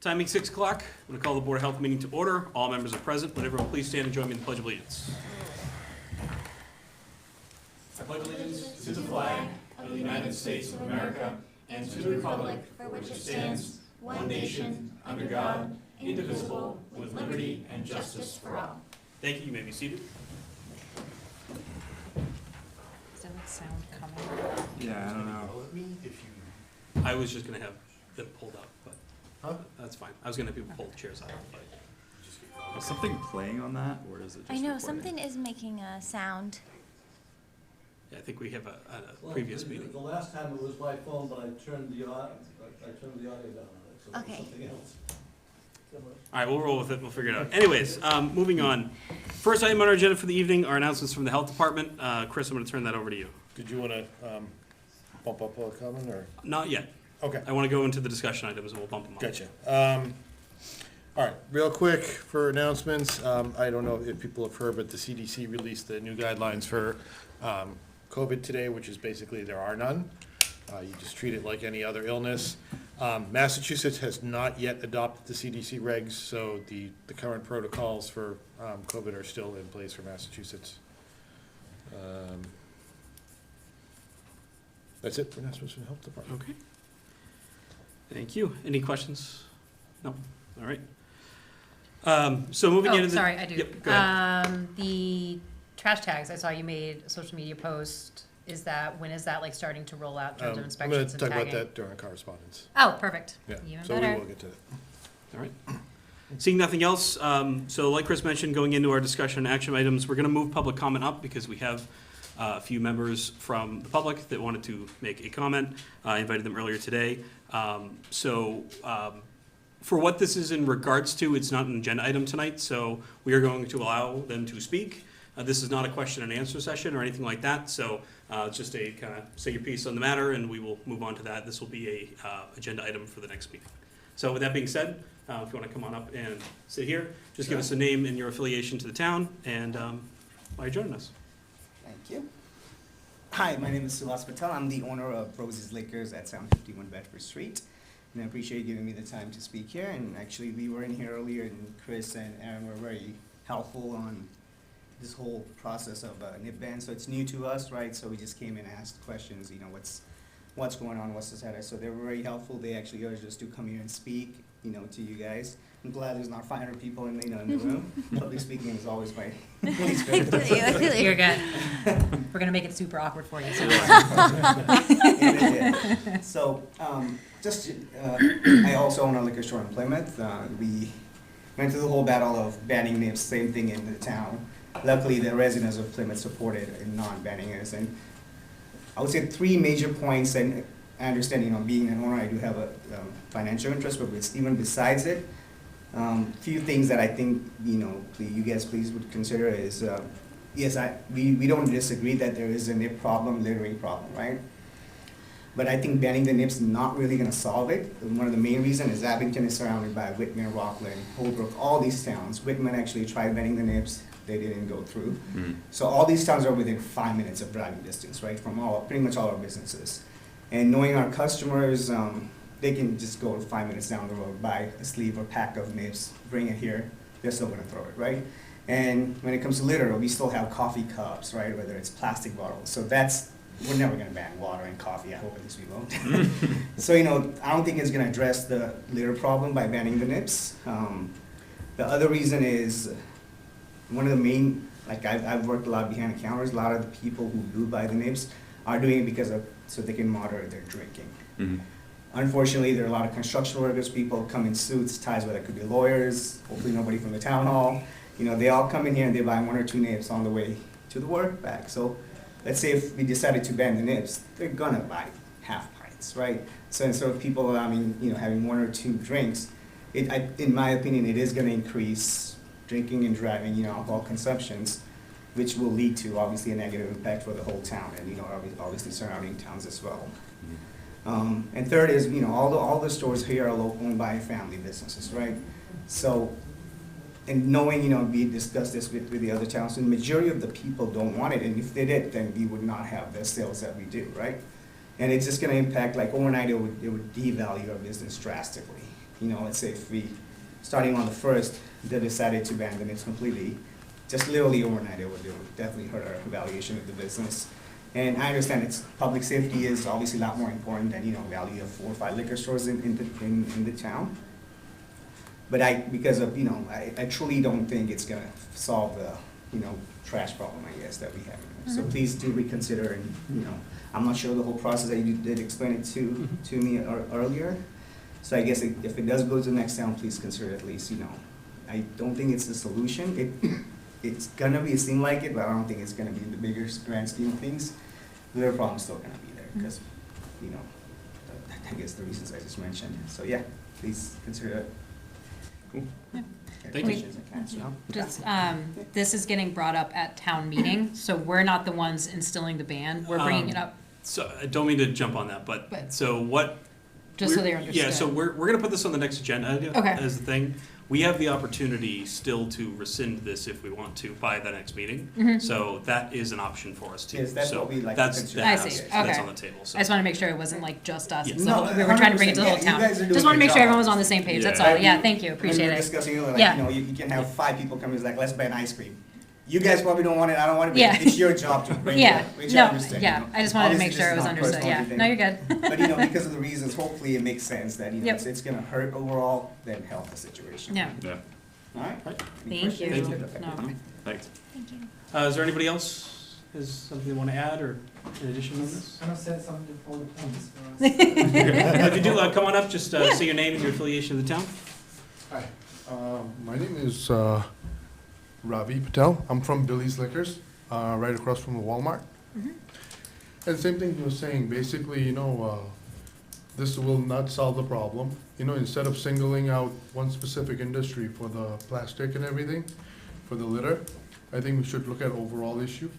Timing 6 o'clock. I'm going to call the Board of Health meeting to order. All members are present. Would everyone please stand and join me in the Pledge of Allegiance? I pledge allegiance to the flag of the United States of America and to the republic for which it stands, one nation, under God, indivisible, with liberty and justice for all. Thank you. You may be seated. Is that sound coming? Yeah, I don't know. I was just going to have them pulled up, but Huh? that's fine. I was going to have people pull the chairs out. But Is something playing on that, or is it just I know, recording? something is making a sound. yeah, I think we have a previous meeting. The last time it was my phone, but I turned the audio down on it, so it was Okay. something else. All right, we'll roll with it. We'll figure it out. Anyways, moving on. First item on our agenda for the evening are announcements from the Health Department. Chris, I'm going to turn that over to you. Did you want to bump up a comment, or? Not yet. Okay, I want to go into the discussion items and we'll bump them up. gotcha. All right, real quick for announcements, I don't know if people have heard, but the CDC released the new guidelines for COVID today, which is basically there are none. You just treat it like any other illness. Massachusetts has not yet adopted the CDC regs, so the current protocols for COVID are still in place for Massachusetts. That's it for announcements from the Health Department. Okay. Thank you. Any questions? No? All right. So moving Oh, into the. sorry, I do. Yep, go ahead. The trash tags, I saw you made a social media post. When is that like starting to roll out in terms of I'm inspections gonna and talk tagging? about that during correspondence. Oh, perfect. Yeah, Even so we better. will get to that. All right. Seeing nothing else, so like Chris mentioned, going into our discussion on action items, we're going to move public comment up because we have a few members from the public that wanted to make a comment. I invited them earlier today. For what this is in regards to, it's not an agenda item tonight, so we are going to allow them to speak. This is not a question and answer session or anything like that, so it's just a kind of say your piece on the matter, and we will move on to that. This will be a agenda item for the next meeting. So with that being said, if you want to come on up and sit here, just give us a name and your affiliation to the town, and why you're joining us. Thank you. Hi, my name is Sulas Patel. I'm the owner of Rosie's Liquors at 751 Bedford Street. And I appreciate you giving me the time to speak here. And actually, we were in here earlier, and Chris and Aaron were very helpful on this whole process of nip ban. So it's new to us, right? So we just came and asked questions, you know, what's going on, what's the status. So they were very helpful. They actually urged us to come here and speak, you know, to you guys. I'm glad there's not 500 people in the room. Public speaking is always my least favorite. I feel you. You're good. We're gonna make it super awkward for you. So So, I also own a liquor store in Plymouth. We went through the whole battle of banning nips, same thing in the town. Luckily, the residents of Plymouth supported in non-banning it. And I would say 3 major points, and I understand, you know, being an owner, I do have a financial interest, but even besides it, few things that I think, you know, you guys please would consider is, yes, we don't disagree that there is a nip problem, littering problem, right? But I think banning the nips is not really gonna solve it. One of the main reasons is Abington is surrounded by Whitman, Rockland, Holbrook, all these towns. Whitman actually tried banning the nips, they didn't go through. So all these towns are within 5 minutes of driving distance, right, from pretty much all our businesses. And knowing our customers, they can just go 5 minutes down the road, buy a sleeve or pack of nips, bring it here, they're still gonna throw it, right? And when it comes to litter, we still have coffee cups, right, whether it's plastic bottles. So we're never gonna ban water and coffee, I hope at least we won't. So, you know, I don't think it's gonna address the litter problem by banning the nips. The other reason is, one of the main, like I've worked a lot behind the counters, a lot of the people who do buy the nips are doing it so they can monitor their drinking. Unfortunately, there are a lot of construction workers, people come in suits, ties, whether it could be lawyers, hopefully nobody from the town hall. You know, they all come in here and they buy 1 or 2 nips on the way to the work back. So let's say if we decided to ban the nips, they're gonna buy half pints, right? So instead of people, having 1 or 2 drinks, in my opinion, it is gonna increase drinking and driving, you know, alcohol consumptions, which will lead to obviously a negative impact for the whole town and, you know, obviously surrounding towns as well. And third is, you know, all the stores here are local owned by family businesses, right? So, and knowing, you know, we discussed this with the other towns, and the majority of the people don't want it, and if they did, then we would not have the sales that we do, right? And it's just gonna impact, like overnight, it would devalue our business drastically. you know, let's say if we, starting on the first, they decided to ban the nips completely, just literally overnight, it would definitely hurt our valuation of the business. And I understand it's, public safety is obviously a lot more important than, you know, value of 4 or 5 liquor stores in the town. But because of, you know, I truly don't think it's gonna solve the, you know, trash problem, I guess, that we have. So please do reconsider, and, you know, I'm not sure the whole process that you did explain it to me earlier. So I guess if it does go to the next town, please consider at least, you know, I don't think it's the solution. It's gonna be, it seem like it, but I don't think it's gonna be in the bigger grand scheme of things. The problem's still gonna be there, because, you know, I guess the reasons I just mentioned. So yeah, please consider it. Cool. Any Thank you. questions I can answer? Just, this is getting brought up at town meeting, so we're not the ones instilling the ban, we're bringing it up, So I don't mean to jump on that, but, But- so what? just so we're- they understand. Yeah, so we're gonna put this on the next agenda Okay. as the thing. We have the opportunity still to rescind this if we want to by the next meeting. So that is an option for us too. Yes, that's So what we'd like to that's- consider. I that's- see, That's okay. on the table, so. I just wanna make sure it wasn't like just us, Yeah. it's the No, whole- we were trying to bring it to the whole 100%, town. yeah, you guys are doing Just wanna a make good sure job. everyone was on the same page, that's Yeah. all, yeah, thank you, When appreciate we were it. discussing earlier, like, Yeah. you know, you can have 5 people come, it's like, let's buy an ice cream. You guys probably don't want it, I don't want it, but Yeah. it's your job to bring it Yeah, up, which I no, understand. yeah, you know. I just wanted to make Obviously, sure it this was is not understood, personal or yeah, anything. no, you're good. But, you know, because of the reasons, hopefully it makes sense that, you know, Yep. it's gonna hurt overall, then help the situation. Yeah, Yeah, All right? Right. Any thank you, questions? Thank you. no. thanks. Thank you. Is there anybody else, has something they wanna add or in addition on this? Can I say something for the points for us? If you do, come on up, just say your name and your affiliation with the town. Hi, my name is Ravi Patel. I'm from Billy's Liquors, right across from the Walmart. And same thing you were saying, basically, you know, this will not solve the problem. You know, instead of singling out one specific industry for the plastic and everything, for the litter, I think we should look at overall issue.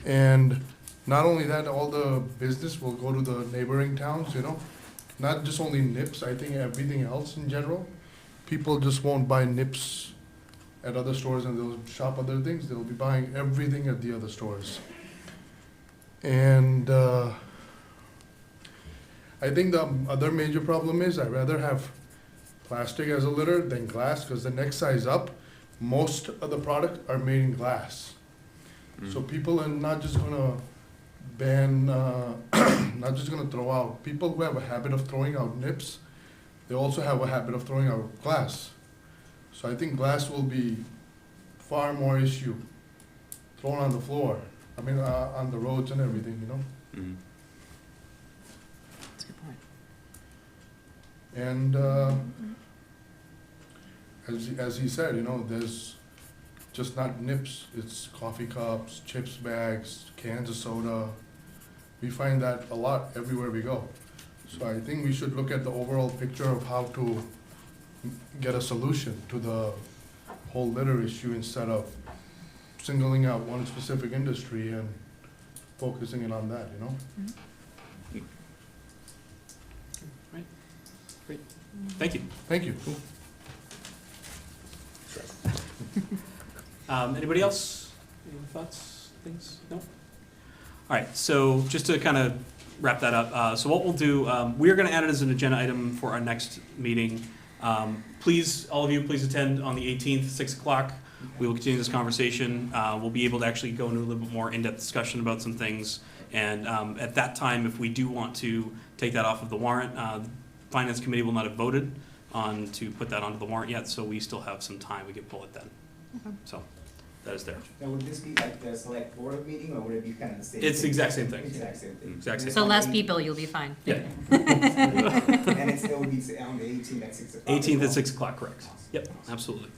And not only that, all the business will go to the neighboring towns, you know? Not just only nips, I think everything else in general. People just won't buy nips at other stores and they'll shop other things. They'll be buying everything at the other stores. And I think the other major problem is I'd rather have plastic as a litter than glass, because the next size up, most of the products are made in glass. So people are not just gonna ban, not just gonna throw out, people who have a habit of throwing out nips, they also have a habit of throwing out glass. So I think glass will be far more issue thrown on the floor, I mean, on the roads and everything, you know? Mhm. That's a good point. And as he said, you know, there's just not nips, it's coffee cups, chips bags, cans of soda. We find that a lot everywhere we go. So I think we should look at the overall picture of how to get a solution to the whole litter issue instead of singling out one specific industry and focusing it on that, you know? Thank you. Thank you. Anybody else? Any thoughts, things? No? All right, so just to kind of wrap that up, so what we'll do, we are going to add it as an agenda item for our next meeting. Please, all of you, please attend on the 18th, 6 o'clock. We will continue this conversation. We'll be able to actually go into a little bit more in-depth discussion about some things. And at that time, if we do want to take that off of the warrant, the Finance Committee will not have voted on to put that onto the warrant yet, so we still have some time. We can pull it then. So that is there. Now, would this be like the select board meeting, or would it be kind of the same? It's the thing? exact same thing. Exact same thing. Exact same So less people, you'll be fine. Yeah. And it's, it would be on the 18th at 6 o'clock. 18th at 6 o'clock, correct. Yep, absolutely.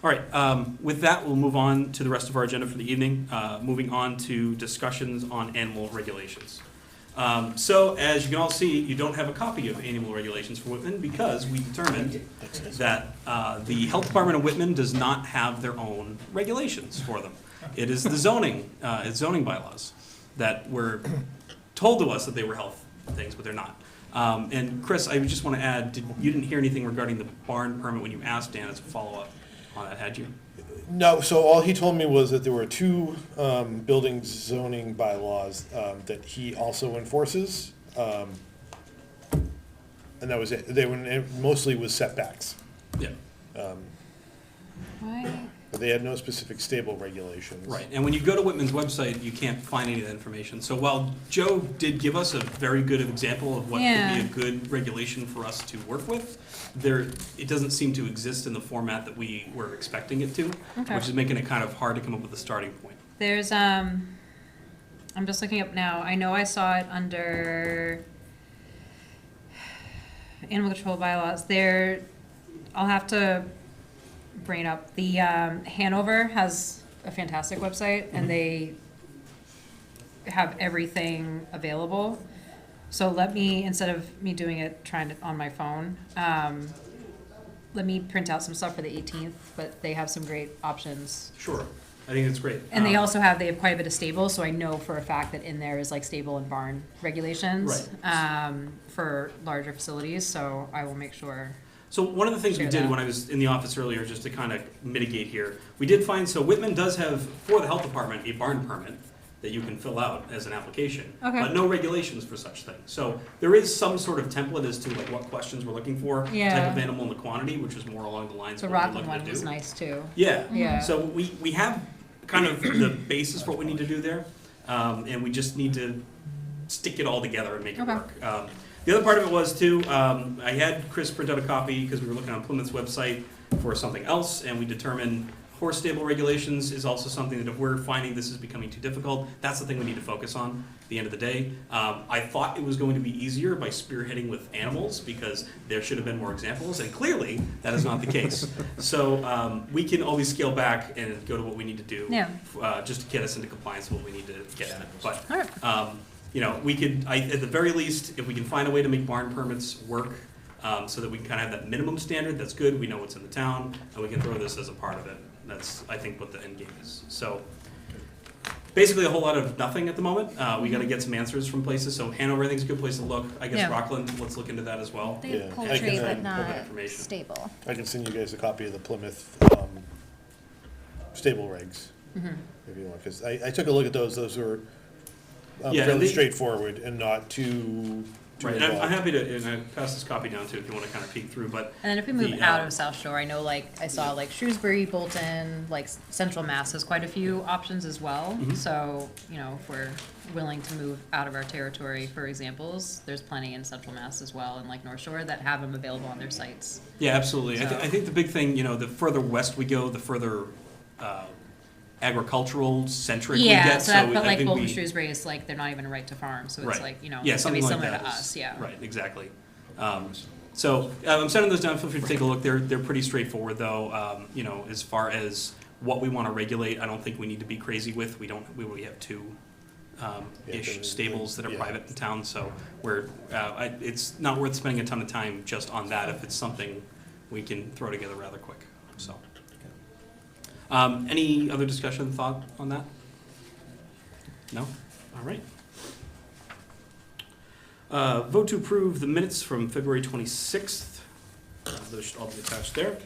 All right, with that, we'll move on to the rest of our agenda for the evening, moving on to discussions on animal regulations. So as you can all see, you don't have a copy of animal regulations for Whitman because we determined that the Health Department of Whitman does not have their own regulations for them. It is the zoning bylaws that were told to us that they were health things, but they're not. And Chris, I just want to add, you didn't hear anything regarding the barn permit when you asked Dan as a follow-up on that, had you? No, so all he told me was that there were two building zoning bylaws that he also enforces. And that was it. It mostly was setbacks. Yeah. Why? But they had no specific stable regulations. Right, and when you go to Whitman's website, you can't find any of that information. So while Joe did give us a very good example of what Yeah. could be a good regulation for us to work with, it doesn't seem to exist in the format that we were expecting it to, Okay. which is making it kind of hard to come up with a starting point. There's, I'm just looking up now. I know I saw it under animal control bylaws. I'll have to bring it up. The, Hanover has a fantastic website and they have everything available. So let me, instead of me doing it, trying to, on my phone, let me print out some stuff for the 18th, but they have some great options. Sure, I think it's great. And they have quite a bit of stable, so I know for a fact that in there is like stable and barn regulations. For larger facilities, so I will make sure. So one of the things we Share did that. when I was in the office earlier, just to kind of mitigate here, we did find, so Whitman does have, for the health department, a barn permit that you can fill out as an application. Okay. But no regulations for such things. So there is some sort of template as to like what questions we're looking for, type Yeah. of animal and the quantity, which is more along the lines The of what we're Rockland looking one to was do. nice too. Yeah. Yeah. So we have kind of the basis for what we need to do there, and we just need to stick it all together and make it Okay. work. The other part of it was too, I had Chris print out a copy because we were looking on Plymouth's website for something else, and we determined horse stable regulations is also something that if we're finding this is becoming too difficult, that's the thing we need to focus on at the end of the day. I thought it was going to be easier by spearheading with animals because there should have been more examples, and clearly that is not the case. So we can always scale back and go to what we need to do Yeah. just to get us into compliance with what we need to get at. But All right. you know, we could, at the very least, if we can find a way to make barn permits work, so that we can kind of have that minimum standard, that's good, we know what's in the town, and we can throw this as a part of it. That's, I think, what the end game is. So, basically a whole lot of nothing at the moment. We gotta get some answers from places, so Hanover, I think is a good place to look. I guess Yeah. Rockland, let's look into that as well. They Yeah. have I poultry, can, but put not that information. stable. I can send you guys a copy of the Plymouth stable regs, if you want, because I took a look at those. Those were Yeah, fairly they- straightforward and not too Right, and I'm involved. happy to, and I pass this copy down too, if you wanna kind of peek through, but And then if we move The, out of South Shore, I know like I saw like Shrewsbury, Bolton, like Central Mass has quite a few options as well. Mhm. So, you know, if we're willing to move out of our territory for examples, there's plenty in Central Mass as well and like North Shore that have them available on their sites. yeah, absolutely. So- I think the big thing, you know, the further west we go, the further agricultural centric we Yeah, get, so that, so but I like think Bolton, we. Shrewsbury is like, they're not even a right to farm, so it's Right. like, you know, Yeah, it's gonna be something like similar to that is- us, yeah. Right, exactly. So I'm sending those down, feel free to take a look. They're pretty straightforward though. You know, as far as what we want to regulate, I don't think we need to be crazy with. We only have two ish stables that are yeah. private in town, so it's not worth spending a ton of time just on that if it's something we can throw together rather quick, so. Any other discussion, thought on that? No? All right. Vote to approve the minutes from February 26th. Those should all be attached there.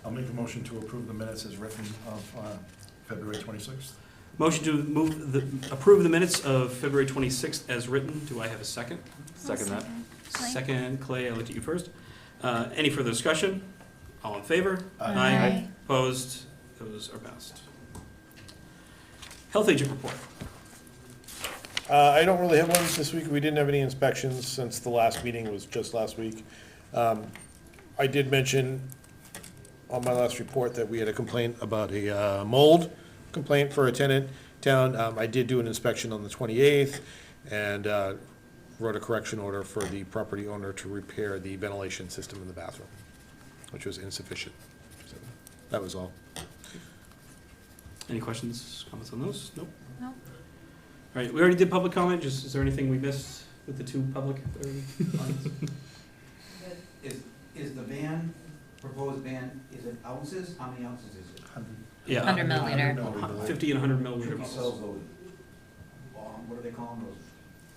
I'll make a motion to approve the minutes as written of February 26th. Motion to approve the minutes of February 26th as written. Do I have a second? Second that. Clay? Second, Clay, I looked at you first. Any further discussion? All in favor? Aye. Opposed? Those are passed. Health agent report. I don't really have one this week. We didn't have any inspections since the last meeting was just last week. I did mention on my last report that we had a complaint about a mold complaint for a tenant down. I did do an inspection on the 28th and wrote a correction order for the property owner to repair the ventilation system in the bathroom, which was insufficient. So that was all. Any questions, comments on those? Nope. No. All right, we already did public comment. Just, is there anything we missed with the two public? Is the ban, proposed ban, is it ounces? How many ounces is it? Yeah. 100 milliliter. 50 and 100 milliliter Who bottles. sells those? What do they call them?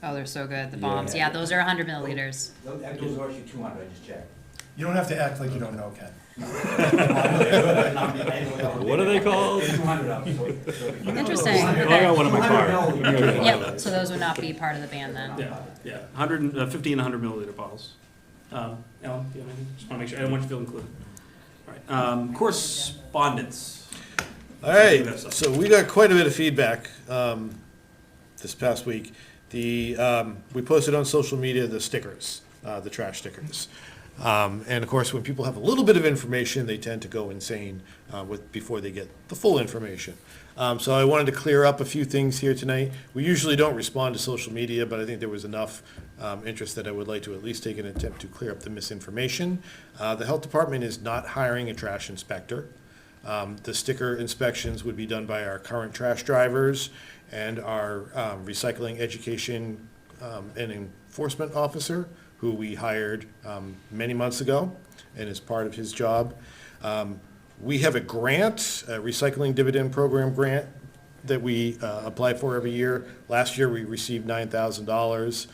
Oh, they're so good, the bombs. Yeah, those are 100 milliliters. Those are actually 200, I just checked. You don't have to act like you don't know, Ken. What are they called? 200 ounces. Interesting. Oh, I got one in my car. 200 milliliters. Yep, so those would not be part of the ban then. Yeah, yeah. 150 and 100 milliliter bottles. Ellen, do you have anything? Just want to make sure, I don't want you to feel included. All right, correspondence. All right, so we got quite a bit of feedback this past week. We posted on social media the stickers, the trash stickers. And of course, when people have a little bit of information, they tend to go insane before they get the full information. So I wanted to clear up a few things here tonight. We usually don't respond to social media, but I think there was enough interest that I would like to at least take an attempt to clear up the misinformation. The health department is not hiring a trash inspector. The sticker inspections would be done by our current trash drivers and our recycling education and enforcement officer, who we hired many months ago and is part of his job. We have a grant, a recycling dividend program grant that we apply for every year. Last year, we received $9,000.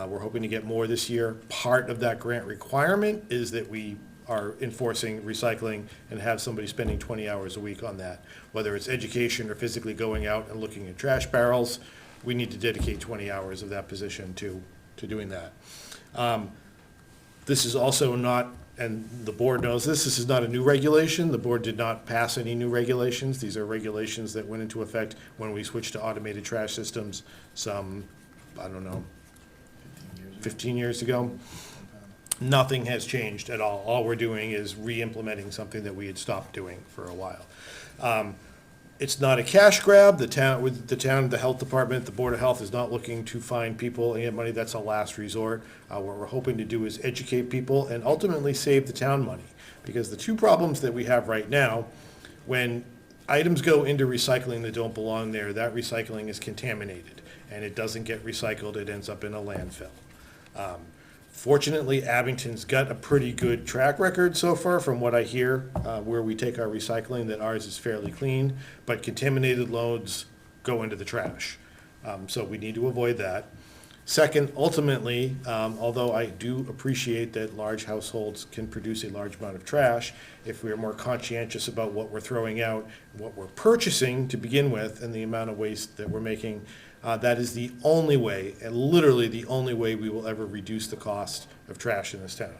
We're hoping to get more this year. Part of that grant requirement is that we are enforcing recycling and have somebody spending 20 hours a week on that. Whether it's education or physically going out and looking at trash barrels, we need to dedicate 20 hours of that position to doing that. This is also not, and the board knows this is not a new regulation. The board did not pass any new regulations. These are regulations that went into effect when we switched to automated trash systems some, I don't know, 15 years ago. Nothing has changed at all. All we're doing is re-implementing something that we had stopped doing for a while. It's not a cash grab. The town, the health department, the Board of Health is not looking to find people and get money. That's a last resort. What we're hoping to do is educate people and ultimately save the town money. Because the two problems that we have right now, when items go into recycling that don't belong there, that recycling is contaminated and it doesn't get recycled. It ends up in a landfill. Fortunately, Abington's got a pretty good track record so far from what I hear, where we take our recycling, that ours is fairly clean, but contaminated loads go into the trash. So we need to avoid that. Second, ultimately, although I do appreciate that large households can produce a large amount of trash, if we're more conscientious about what we're throwing out, what we're purchasing to begin with, and the amount of waste that we're making, that is the only way, and literally the only way, we will ever reduce the cost of trash in this town.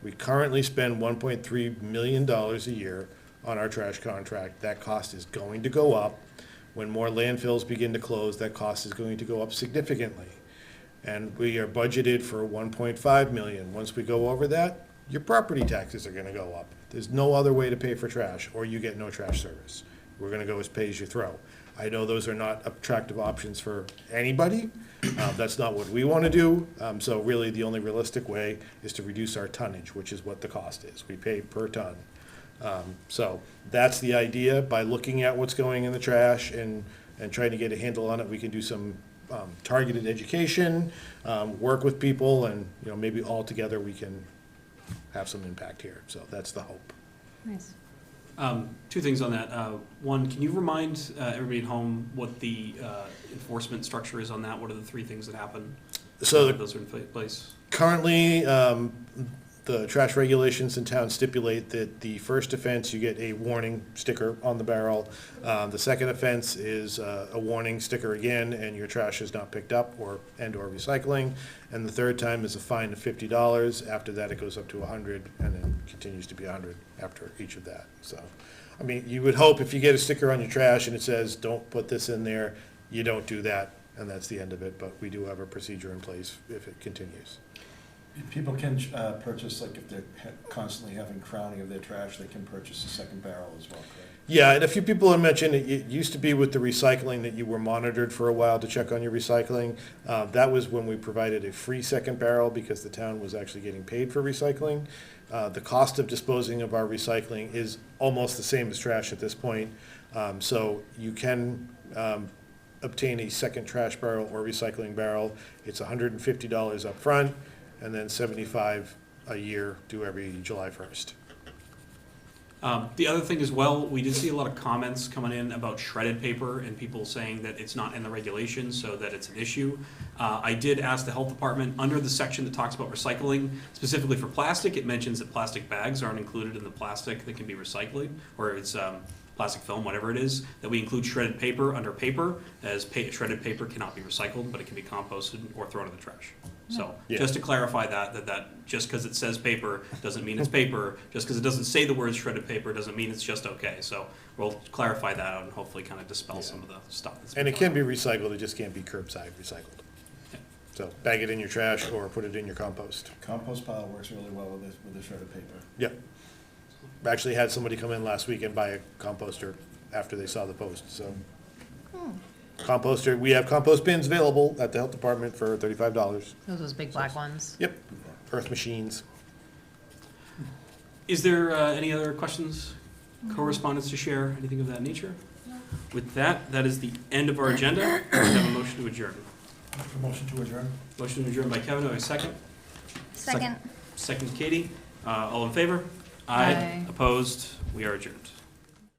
We currently spend $1.3 million a year on our trash contract. That cost is going to go up. When more landfills begin to close, that cost is going to go up significantly. And we are budgeted for $1.5 million. Once we go over that, your property taxes are going to go up. There's no other way to pay for trash, or you get no trash service. We're going to go as pay as you throw. I know those are not attractive options for anybody. That's not what we want to do. So really, the only realistic way is to reduce our tonnage, which is what the cost is. We pay per ton. So that's the idea. By looking at what's going in the trash and trying to get a handle on it, we can do some targeted education, work with people, and maybe all together we can have some impact here. So that's the hope. Nice. Two things on that. One, can you remind everybody at home what the enforcement structure is on that? What are the three things that happen? So those are in place. Currently, the trash regulations in town stipulate that the first offense, you get a warning sticker on the barrel. The second offense is a warning sticker again, and your trash is not picked up or recycling. And the third time is a fine of $50. After that, it goes up to $100, and then continues to be $100 after each of that. So, I mean, you would hope if you get a sticker on your trash and it says, "Don't put this in there," you don't do that, and that's the end of it. But we do have a procedure in place if it continues. People can purchase, like if they're constantly having crowning of their trash, they can purchase a second barrel as well, correct? Yeah, and a few people have mentioned it used to be with the recycling that you were monitored for a while to check on your recycling. That was when we provided a free second barrel because the town was actually getting paid for recycling. The cost of disposing of our recycling is almost the same as trash at this point. So you can obtain a second trash barrel or recycling barrel. It's $150 up front, and then $75 a year due every July 1st. The other thing as well, we did see a lot of comments coming in about shredded paper and people saying that it's not in the regulations, so that it's an issue. I did ask the health department, under the section that talks about recycling, specifically for plastic, it mentions that plastic bags aren't included in the plastic that can be recycled, or it's plastic film, whatever it is, that we include shredded paper under paper, as shredded paper cannot be recycled, but it can be composted or thrown in the trash. So, Yeah. just to clarify that just because it says paper doesn't mean it's paper, just because it doesn't say the word shredded paper doesn't mean it's just okay. So we'll clarify that out and hopefully kind of dispel some of the stuff that's. And it been can be recycled, it just can't be curbside recycled. So bag it in your trash or put it in your compost. Compost pile works really well with the shredded paper. Yep. Actually had somebody come in last week and buy a composter after they saw the post, so. Composter, we have compost bins available at the health department for $35. Those big black ones. Yep, Earth Machines. Is there any other questions, correspondence to share, anything of that nature? With that, that is the end of our agenda. We have a motion to adjourn. Motion to adjourn? Motion to adjourn by Kevin, do I have a second? Second. Second Katie. All in favor? Aye. Opposed? We are adjourned.